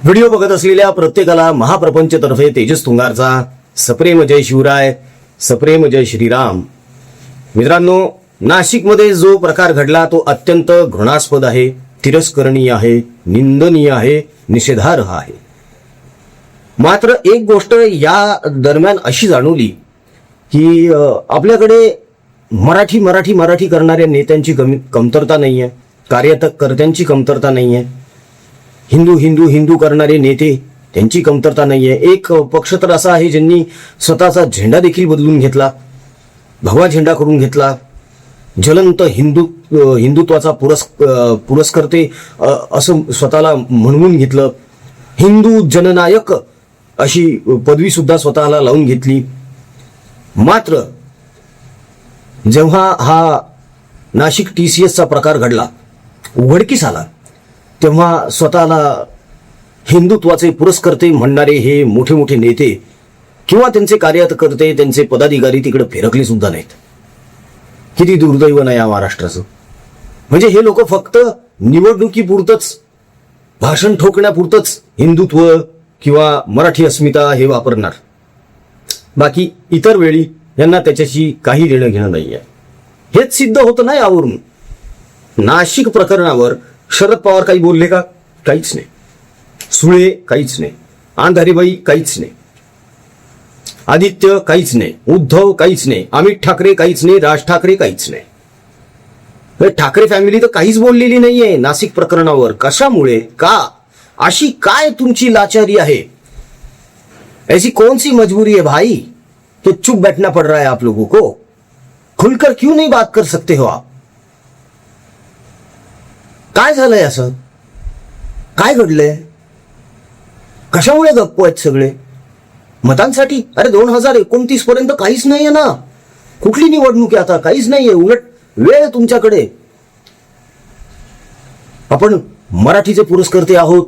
Video बघत असलेल्या प्रत्येकाला महाप्रपंचतर्फे तेजस तुंगारचा सप्रेम जय शिवराय, सप्रेम जय श्रीराम. मित्रांनो, नाशिकमध्ये जो प्रकार घडला तो अत्यंत घृणास्पद आहे, तिरस्करणीय आहे, निंदनीय आहे, निषेधार्ह आहे. मात्र एक गोष्ट या दरम्यान अशी जाणवली की आपल्याकडे मराठी करणाऱ्या नेत्यांची कमतरता नाहीये, कार्यकर्त्यांची कमतरता नाहीये, हिंदू करणारे नेते त्यांची कमतरता नाहीये. एक पक्ष तर असा आहे ज्यांनी स्वतःचा झेंडा देखील बदलून घेतला, भगवा झेंडा करून घेतला, ज्वलंत हिंदुत्वाचा पुरस्कर्ते असं स्वतःला म्हणवून घेतलं, हिंदू जननायक अशी पदवी सुद्धा स्वतःला लावून घेतली. मात्र जेव्हा हा नाशिक TCSचा प्रकार घडला, उघडकीस आला, तेव्हा स्वतःला हिंदुत्वाचे पुरस्कर्ते म्हणणारे हे मोठे मोठे नेते किंवा त्यांचे कार्यकर्ते, त्यांचे पदाधिकारी तिकडे फिरकले सुद्धा नाहीत. किती दुर्दैव नाही या महाराष्ट्राचं. म्हणजे हे लोक फक्त निवडणुकीपुरतच, भाषण ठोकण्यापुरतच हिंदुत्व किंवा मराठी अस्मिता हे वापरणार, बाकी इतर वेळी यांना त्याच्याशी काही देणं घेणं नाहीये. हेच सिद्ध होतं ना यावरून. नाशिक प्रकरणावर शरद पवार काही बोलले का? काहीच नाही. सुळे काहीच नाही, अंधारीबाई काहीच नाही, आदित्य काहीच नाही, उद्धव काहीच नाही, अमित ठाकरे काहीच नाही, राज ठाकरे काहीच नाही. ठाकरे फॅमिली तर काहीच बोललेली नाहीये नाशिक प्रकरणावर. कशामुळे? का? अशी काय तुमची लाचारी आहे? ऐसी कौन सी मजबूरी है भाई कि चुप बैठना पड़ रहा है आप लोगों को? खुलकर क्यों नहीं बात कर सकते हो आप? काय झालंय? असं काय घडलंय? कशामुळे गप्प आहेत सगळे? मतांसाठी? अरे 2029 पर्यंत काहीच नाहीये ना. कुठली निवडणूक आहे आता? काहीच नाहीये. उलट वेळ तुमच्याकडे. आपण मराठीचे पुरस्कर्ते आहोत,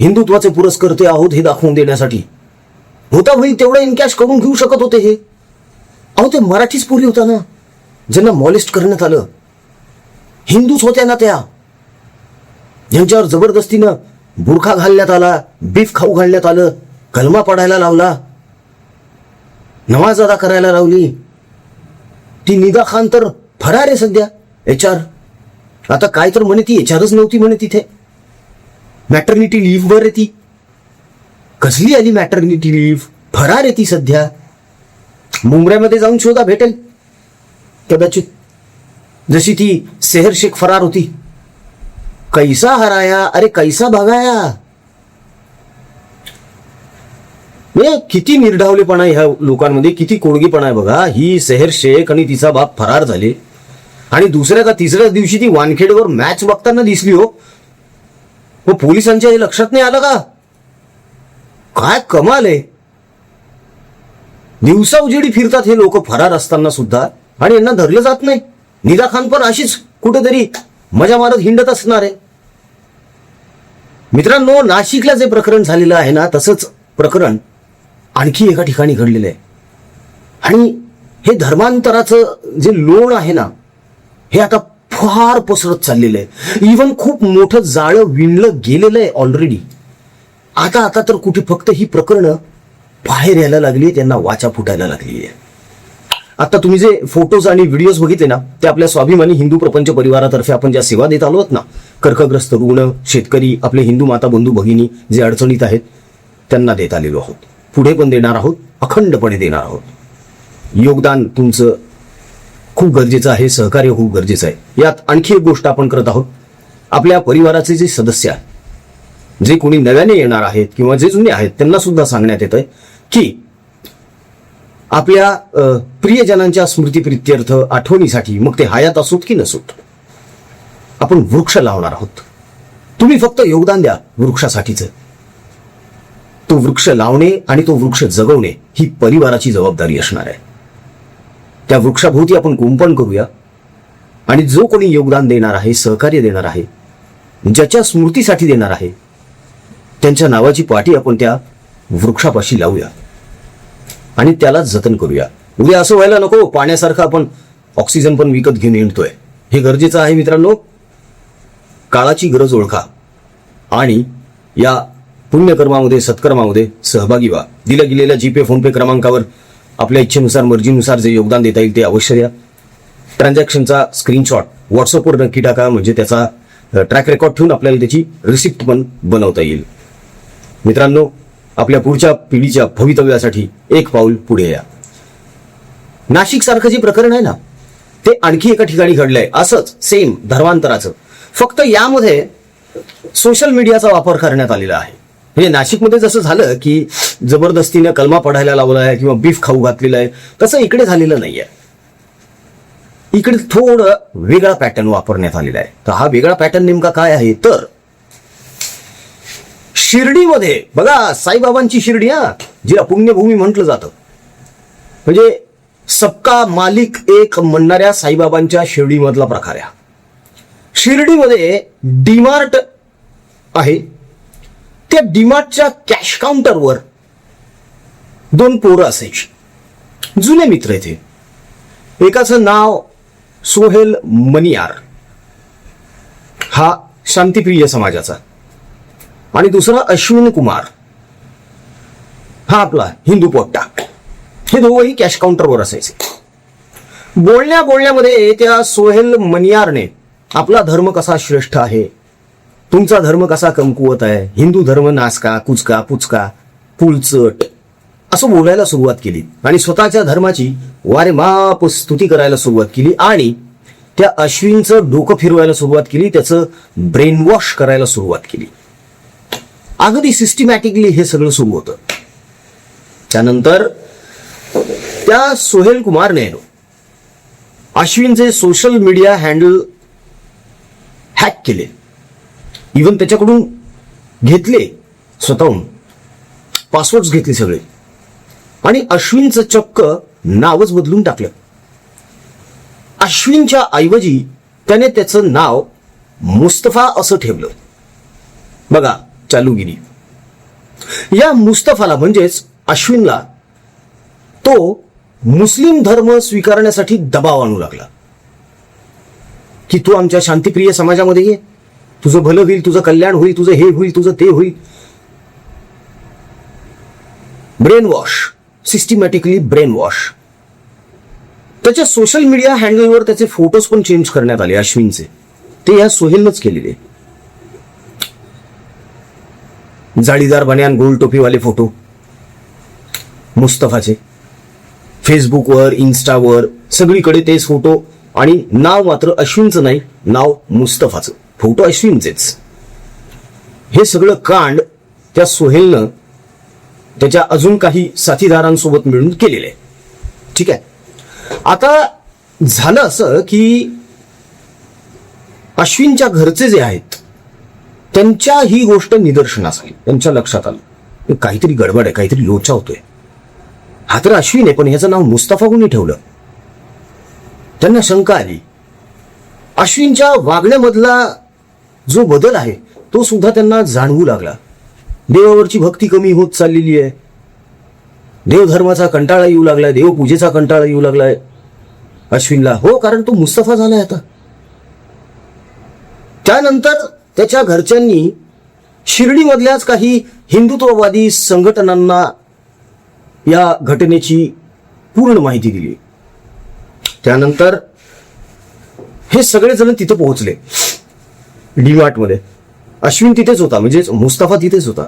हिंदुत्वाचे पुरस्कर्ते आहोत हे दाखवून देण्यासाठी होता होईल तेवढं इनकॅश करून घेऊ शकत होते हे. अहो, ते मराठीच पुरी होता ना ज्यांना मॉलेस्ट करण्यात आलं. हिंदूच होत्या ना त्या, ज्यांच्यावर जबरदस्तीनं बुरखा घालण्यात आला, बीफ खाऊ घालण्यात आलं, कलमा पडायला लावला, नमाज अदा करायला लावली. ती निदा खान तर फरार आहे सध्या HR. आता काय तर म्हणे ती HRच नव्हती म्हणे, तिथे मॅटर्निटी लिव्ह वर आहे ती. कसली आली मॅटर्निटी लिव्ह? फरार आहे ती सध्या. मुंबईमध्ये जाऊन शोधा, भेटेल कदाचित. जशी ती सेहर शेख फरार होती. कैसा हराया, अरे कैसा भगाया. किती निर्ढावलेपणा ह्या लोकांमध्ये, किती कोडगीपणा आहे बघा. ही सेहर शेख आणि तिचा बाप फरार झाले आणि दुसऱ्या का तिसऱ्या दिवशी ती वानखेडवर मॅच बघताना दिसली. हो, पोलिसांच्या हे लक्षात नाही आलं का? काय कमाल आहे. दिवसा उजेडी फिरतात हे लोक फरार असताना सुद्धा, आणि यांना धरलं जात नाही. निदा खान पण अशीच कुठेतरी मजा मारत हिंडत असणार आहे. मित्रांनो, नाशिकला जे प्रकरण झालेलं आहे ना, तसंच प्रकरण आणखी एका ठिकाणी घडलेलं आहे. आणि हे धर्मांतराचं जे लोण आहे ना, हे आता फार पसरत चाललेलं आहे. इव्हन खूप मोठं जाळं विणलं गेलेलं आहे ऑलरेडी. आता तर कुठे फक्त ही प्रकरणं बाहेर यायला लागली, त्यांना वाचा फुटायला लागली आहे. आता तुम्ही जे फोटोज आणि व्हिडिओज बघितले ना, ते आपल्या स्वाभिमानी हिंदू प्रपंच परिवारातर्फे आपण ज्या सेवा देत आलो आहोत ना, कर्कग्रस्त रुग्ण, शेतकरी, आपले हिंदू माता बंधू भगिनी जे अडचणीत आहेत त्यांना देत आलेलो आहोत. पुढे पण देणार आहोत, अखंडपणे देणार आहोत. योगदान तुमचं खूप गरजेचं आहे, सहकार्य खूप गरजेचं आहे. यात आणखी एक गोष्ट आपण करत आहोत. आपल्या परिवाराचे जे सदस्य आहेत, जे कोणी नव्याने येणार आहेत किंवा जे जुने आहेत, त्यांना सुद्धा सांगण्यात येतंय की आपल्या प्रियजनांच्या स्मृतिप्रित्यर्थ, आठवणीसाठी, मग ते हयात असोत की नसोत, आपण वृक्ष लावणार आहोत. तुम्ही फक्त योगदान द्या वृक्षासाठीचं. तो वृक्ष लावणे आणि तो वृक्ष जगवणे ही परिवाराची जबाबदारी असणार आहे. त्या वृक्षाभोवती आपण कुंपण करूया आणि जो कोणी योगदान देणार आहे, सहकार्य देणार आहे, ज्याच्या स्मृतीसाठी देणार आहे, त्यांच्या नावाची पाटी आपण त्या वृक्षापाशी लावूया आणि त्याला जतन करूया. उद्या असं व्हायला नको पाण्यासारखं आपण ऑक्सिजन पण विकत घेऊन येतोय. हे गरजेचं आहे मित्रांनो. काळाची गरज ओळखा आणि या पुण्यकर्मामध्ये सत्कर्मामध्ये सहभागी व्हा. दिल्या गेलेल्या जीपे फोनपे क्रमांकावर आपल्या इच्छेनुसार मर्जीनुसार जे योगदान देता येईल ते अवश्य द्या. ट्रान्झॅक्शनचा स्क्रीनशॉट व्हॉट्सअपवर नक्की टाका, म्हणजे त्याचा ट्रॅक रेकॉर्ड ठेवून आपल्याला त्याची रिसिप्ट पण बनवता येईल. मित्रांनो, आपल्या पुढच्या पिढीच्या भवितव्यासाठी एक पाऊल पुढे या. नाशिक सारखं जे प्रकरण आहे ना, ते आणखी एका ठिकाणी घडलंय असंच सेम धर्मांतराचं. फक्त यामध्ये सोशल मीडियाचा वापर करण्यात आलेला आहे. म्हणजे नाशिकमध्ये जसं झालं की जबरदस्तीने कलमा पढायला लावला आहे किंवा बीफ खाऊ घातलेला आहे, तसं इकडे झालेलं नाहीये. इकडे थोडं वेगळा पॅटर्न वापरण्यात आलेला आहे. तर हा वेगळा पॅटर्न नेमका काय आहे, तर शिर्डीमध्ये बघा, साईबाबांची शिर्डी, जिला पुण्यभूमी म्हटलं जातं, म्हणजे सबका मालिक एक म्हणणाऱ्या साईबाबांच्या शिर्डीमधला प्रकार आहे. शिर्डीमध्ये डीमार्ट आहे. त्या डीमार्टच्या कॅश काउंटरवर दोन पोरं असायची, जुने मित्र येते. एकाचं नाव सोहेल मनियार, हा शांतिप्रिय समाजाचा, आणि दुसरा अश्विन कुमार, हा आपला हिंदू पोट्टा. हे दोघंही कॅश काउंटरवर असायचे. बोलण्यामध्ये त्या सोहेल मनियारने आपला धर्म कसा श्रेष्ठ आहे, तुमचा धर्म कसा कमकुवत आहे, हिंदू धर्म नासका कुचका पुचका पुलचट असं बोलायला सुरुवात केली आणि स्वतःच्या धर्माची वारेमाप स्तुती करायला सुरुवात केली आणि त्या अश्विनचं डोकं फिरवायला सुरुवात केली, त्याचं ब्रेन वॉश करायला सुरुवात केली. अगदी सिस्टमॅटिकली हे सगळं सुरू होतं. त्यानंतर त्या सोहेल कुमारने अश्विनचे सोशल मीडिया हँडल हॅक केले, इव्हन त्याच्याकडून घेतले, स्वतःहून पासवर्ड्स घेतले सगळे, आणि अश्विनचं चक्क नावच बदलून टाकलं. अश्विनच्या ऐवजी त्याने त्याचं नाव मुस्तफा असं ठेवलं. बघा चालूगिरी. या मुस्तफाला म्हणजेच अश्विनला तो मुस्लिम धर्म स्वीकारण्यासाठी दबाव आणू लागला की तू आमच्या शांतिप्रिय समाजामध्ये ये, तुझं भलं होईल, तुझं कल्याण होईल, तुझं हे होईल, तुझं ते होईल. Brain wash, systematically brain wash. त्याच्या सोशल मीडिया हँडलवर त्याचे फोटोज पण चेंज करण्यात आले अश्विनचे. ते या सोहेलनंच केलेले. जाळीदार बन्यान गोल टोपीवाले फोटो मुस्तफाचे, फेसबुकवर इन्स्टावर सगळीकडे तेच फोटो, आणि नाव मात्र अश्विनचं नाही, नाव मुस्तफाचं, फोटो अश्विनचेच. हे सगळं कांड त्या सोहेलनं त्याच्या अजून काही साथीदारांसोबत मिळून केलेलं आहे. ठीक आहे. आता झालं असं की अश्विनच्या घरचे जे आहेत त्यांच्या ही गोष्ट निदर्शनास आली, त्यांच्या लक्षात आलं काहीतरी गडबड आहे, काहीतरी लोचा होतोय. हा तर अश्विन आहे, पण ह्याचं नाव मुस्तफा कोणी ठेवलं? त्यांना शंका आली. अश्विनच्या वागण्यामधला जो बदल आहे तो सुद्धा त्यांना जाणवू लागला. देवावरची भक्ती कमी होत चाललेली आहे, देवधर्माचा कंटाळा येऊ लागलाय, देवपूजेचा कंटाळा येऊ लागलाय अश्विनला. हो, कारण तो मुस्तफा झालाय आता. त्यानंतर त्याच्या घरच्यांनी शिर्डीमधल्याच काही हिंदुत्ववादी संघटनांना या घटनेची पूर्ण माहिती दिली. त्यानंतर हे सगळेजण तिथे पोहोचले डीमार्टमध्ये. अश्विन तिथेच होता, म्हणजे मुस्तफा तिथेच होता.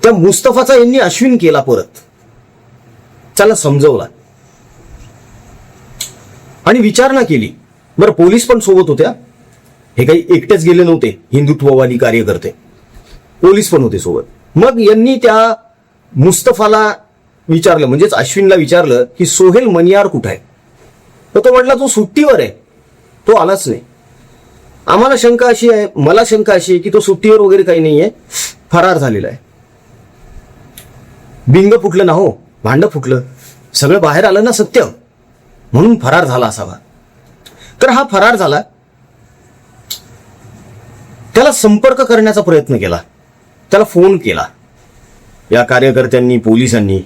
त्या मुस्तफाचा यांनी अश्विन केला परत, त्याला समजवला आणि विचारणा केली. बरं, पोलीस पण सोबत होत्या, हे काही एकटेच गेले नव्हते हिंदुत्ववादी कार्यकर्ते, पोलीस पण होते सोबत. मग यांनी त्या मुस्तफाला विचारलं, म्हणजेच अश्विनला विचारलं की सोहेल मनियार कुठे आहे? तर तो म्हटला तो सुट्टीवर आहे, तो आलाच नाही. आम्हाला शंका अशी आहे, मला शंका अशी आहे की तो सुट्टीवर वगैरे काही नाहीये, फरार झालेला आहे. बिंग फुटलं ना, हो भांड फुटलं, सगळं बाहेर आलं ना सत्य, म्हणून फरार झाला असावा. तर हा फरार झाला. त्याला संपर्क करण्याचा प्रयत्न केला, त्याला फोन केला या कार्यकर्त्यांनी, पोलिसांनी.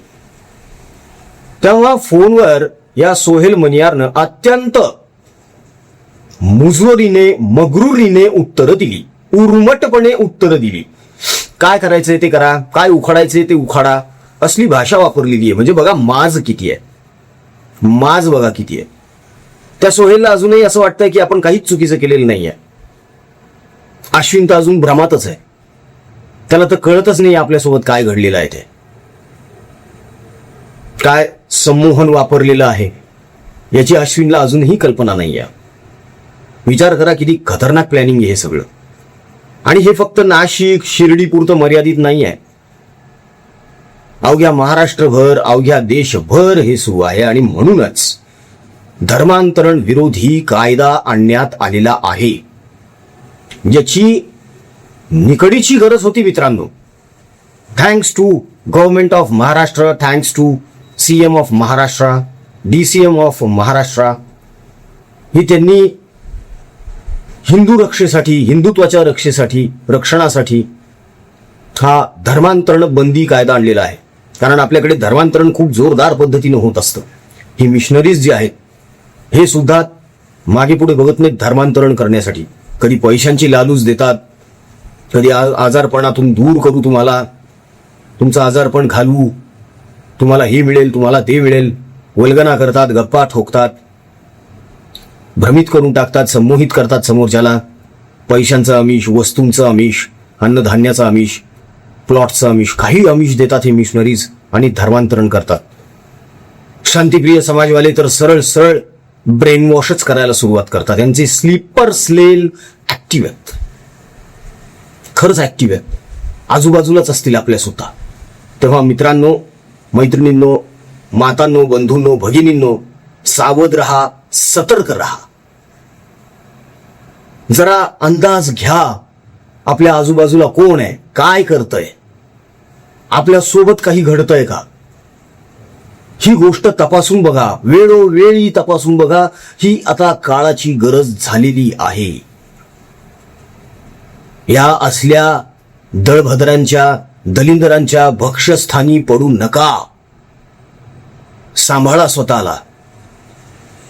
तेव्हा फोनवर या सोहेल मनियारनं अत्यंत मुजोरीने, मगरुरीने उत्तरं दिली, उर्मटपणे उत्तरं दिली. काय करायचंय ते करा, काय उखाडायचंय ते उखाडा, असली भाषा वापरलेली आहे. म्हणजे बघा माज किती आहे, माज बघा किती आहे. त्या सोहेलला अजूनही असं वाटतंय की आपण काहीच चुकीचं केलेलं नाहीये. अश्विन तर अजून भ्रमातच आहे, त्याला तर कळतच नाही आपल्यासोबत काय घडलेलं आहे, ते काय संमोहन वापरलेलं आहे याची अश्विनला अजूनही कल्पना नाहीये. विचार करा किती खतरनाक प्लॅनिंग आहे हे सगळं. आणि हे फक्त नाशिक शिर्डी पुरतं मर्यादित नाही आहे, अवघ्या महाराष्ट्रभर अवघ्या देशभर हे सुरू आहे. आणि म्हणूनच धर्मांतरण विरोधी कायदा आणण्यात आलेला आहे, ज्याची निकडीची गरज होती मित्रांनो. Thanks to government of Maharashtra, thanks to CM of Maharashtra, DCM of Maharashtra. ही त्यांनी हिंदू रक्षेसाठी, हिंदुत्वाच्या रक्षणासाठी हा धर्मांतरण बंदी कायदा आणलेला आहे. कारण आपल्याकडे धर्मांतरण खूप जोरदार पद्धतीने होत असतं. ही मिशनरीज जे आहेत हे सुद्धा मागे पुढे बघत नाहीत धर्मांतरण करण्यासाठी. कधी पैशांची लालूच देतात, कधी आजारपणातून दूर करू, तुम्हाला तुमचं आजारपण घालवू, तुम्हाला हे मिळेल, तुम्हाला ते मिळेल, वल्गना करतात, गप्पा ठोकतात, भ्रमित करून टाकतात, संमोहित करतात समोरच्याला. पैशांचं आमिष, वस्तूंचं आमिष, अन्नधान्याचं आमिष, प्लॉटचं आमिष, काही आमिष देतात हे मिशनरीज आणि धर्मांतरण करतात. शांतिप्रिय समाजवाले तर सरळ सरळ ब्रेन वॉशच करायला सुरुवात करतात. त्यांचे स्लीपर स्लेल ऍक्टिव्ह आहेत, खरंच ऍक्टिव्ह आहेत, आजूबाजूलाच असतील आपल्या सुद्धा. तेव्हा मित्रांनो, मैत्रिणींनो, मातांनो, बंधूंनो, भगिनींनो, सावध रहा, सतर्क रहा. जरा अंदाज घ्या आपल्या आजूबाजूला कोण आहे, काय करतंय, आपल्या सोबत काही घडतंय का, ही गोष्ट तपासून बघा, वेळोवेळी तपासून बघा. ही आता काळाची गरज झालेली आहे. या असल्या दळभद्रांच्या, दलिंदरांच्या भक्ष्यस्थानी पडू नका. सांभाळा स्वतःला.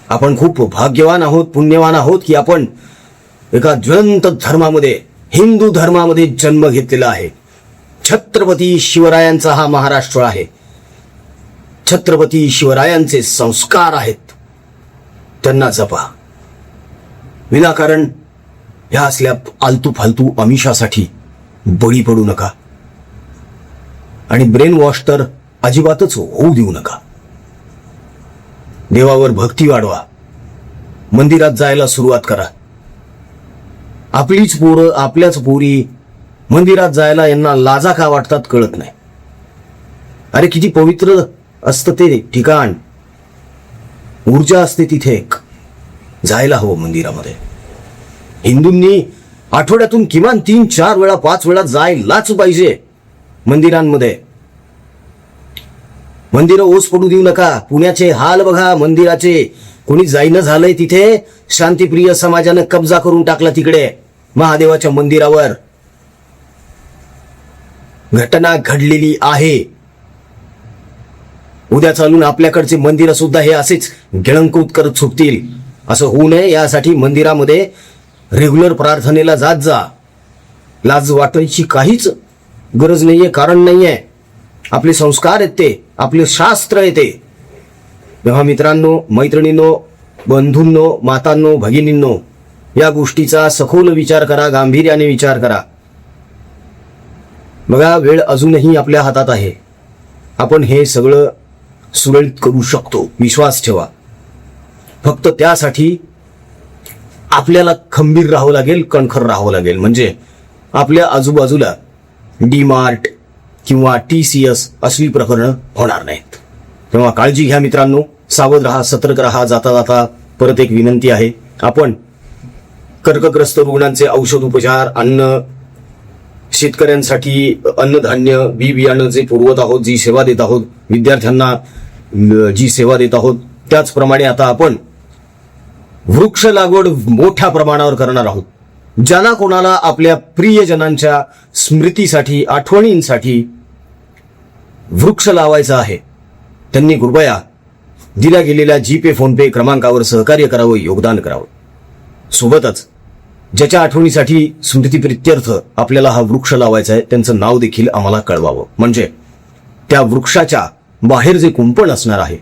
आपण खूप भाग्यवान आहोत, पुण्यवान आहोत की आपण एका ज्वलंत धर्मामध्ये, हिंदू धर्मामध्ये जन्म घेतलेला आहे. छत्रपती शिवरायांचा हा महाराष्ट्र आहे. छत्रपती शिवरायांचे संस्कार आहेत, त्यांना जपा. विनाकारण ह्या असल्या आलतू फालतू आमिषासाठी बळी पडू नका. आणि ब्रेन वॉश तर अजिबातच होऊ देऊ नका. देवावर भक्ती वाढवा, मंदिरात जायला सुरुवात करा. आपलीच पोरं, आपल्याच पोरी मंदिरात जायला यांना लाजा का वाटतात कळत नाही. अरे किती पवित्र असतं ते ठिकाण, ऊर्जा असते तिथे. एक जायला हवं मंदिरामध्ये. हिंदूंनी आठवड्यातून किमान 3-4 वेळा, 5 वेळा जायलाच पाहिजे मंदिरांमध्ये. मंदिरं ओस पडू देऊ नका. पुण्याचे हाल बघा मंदिराचे. कोणी जाईनं झालंय तिथे. शांतिप्रिय समाजानं कब्जा करून टाकला तिकडे महादेवाच्या मंदिरावर. घटना घडलेली आहे. उद्या चालून आपल्याकडचे मंदिरं सुद्धा हे असेच गिळंकृत करत सुटतील. असं होऊ नये यासाठी मंदिरामध्ये रेग्युलर प्रार्थनेला जात जा. लाज वाटायची काहीच गरज नाहीये, कारण नाहीये. आपले संस्कार आहेत ते, आपले शास्त्र आहे ते. तेव्हा मित्रांनो, मैत्रिणींनो, बंधूंनो, मातांनो, भगिनींनो, या गोष्टीचा सखोल विचार करा, गांभीर्याने विचार करा. बघा, वेळ अजूनही आपल्या हातात आहे. आपण हे सगळं सुरळीत करू शकतो, विश्वास ठेवा. फक्त त्यासाठी आपल्याला खंबीर राहावं लागेल, कणखर राहावं लागेल. म्हणजे आपल्या आजूबाजूला डीमार्ट किंवा TCS असली प्रकरणं होणार नाहीत. तेव्हा काळजी घ्या मित्रांनो, सावध राहा, सतर्क राहा. जाता जाता परत एक विनंती आहे, आपण कर्कग्रस्त रुग्णांचे औषध उपचार, अन्न, शेतकऱ्यांसाठी अन्नधान्य, बी बियाणं जे पुरवत आहोत, जी सेवा देत आहोत, विद्यार्थ्यांना जी सेवा देत आहोत, त्याचप्रमाणे आता आपण वृक्ष लागवड मोठ्या प्रमाणावर करणार आहोत. ज्यांना कोणाला आपल्या प्रियजनांच्या स्मृतीसाठी, आठवणींसाठी वृक्ष लावायचा आहे, त्यांनी कृपया दिल्या गेलेल्या GPay, फोनपे क्रमांकावर सहकार्य करावं, योगदान करावं. सोबतच ज्याच्या आठवणीसाठी स्मृतिप्रित्यर्थ आपल्याला हा वृक्ष लावायचा आहे त्यांचं नाव देखील आम्हाला कळवावं, म्हणजे त्या वृक्षाच्या बाहेर जे कुंपण असणार आहे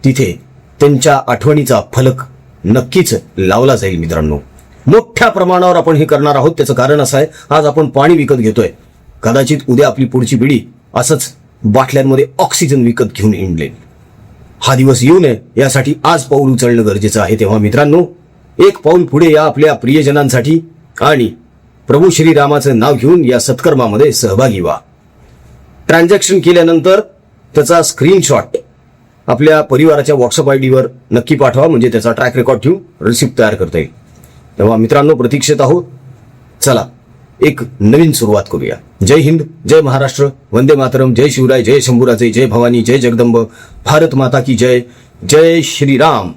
तिथे त्यांच्या आठवणीचा फलक नक्कीच लावला जाईल. मित्रांनो, मोठ्या प्रमाणावर आपण हे करणार आहोत. त्याचं कारण असं आहे, आज आपण पाणी विकत घेतोय, कदाचित उद्या आपली पुढची पिढी असंच बाटल्यांमध्ये ऑक्सिजन विकत घेऊन इंडलेल. हा दिवस येऊ नये यासाठी आज पाऊल उचलणं गरजेचं आहे. तेव्हा मित्रांनो, एक पाऊल पुढे या आपल्या प्रियजनांसाठी आणि प्रभू श्रीरामाचं नाव घेऊन या सत्कर्मामध्ये सहभागी व्हा. ट्रान्झॅक्शन केल्यानंतर त्याचा स्क्रीनशॉट आपल्या परिवाराच्या व्हॉट्सअप आयडीवर नक्की पाठवा, म्हणजे त्याचा ट्रॅक रेकॉर्ड ठेवून रिसिप्ट तयार करता येईल. तेव्हा मित्रांनो, प्रतीक्षेत आहोत. चला एक नवीन सुरुवात करूया. जय हिंद, जय महाराष्ट्र, वंदे मातरम, जय शिवराय, जय शंभूराजे, जय भवानी, जय जगदंब, भारत माता की जय, जय श्रीराम.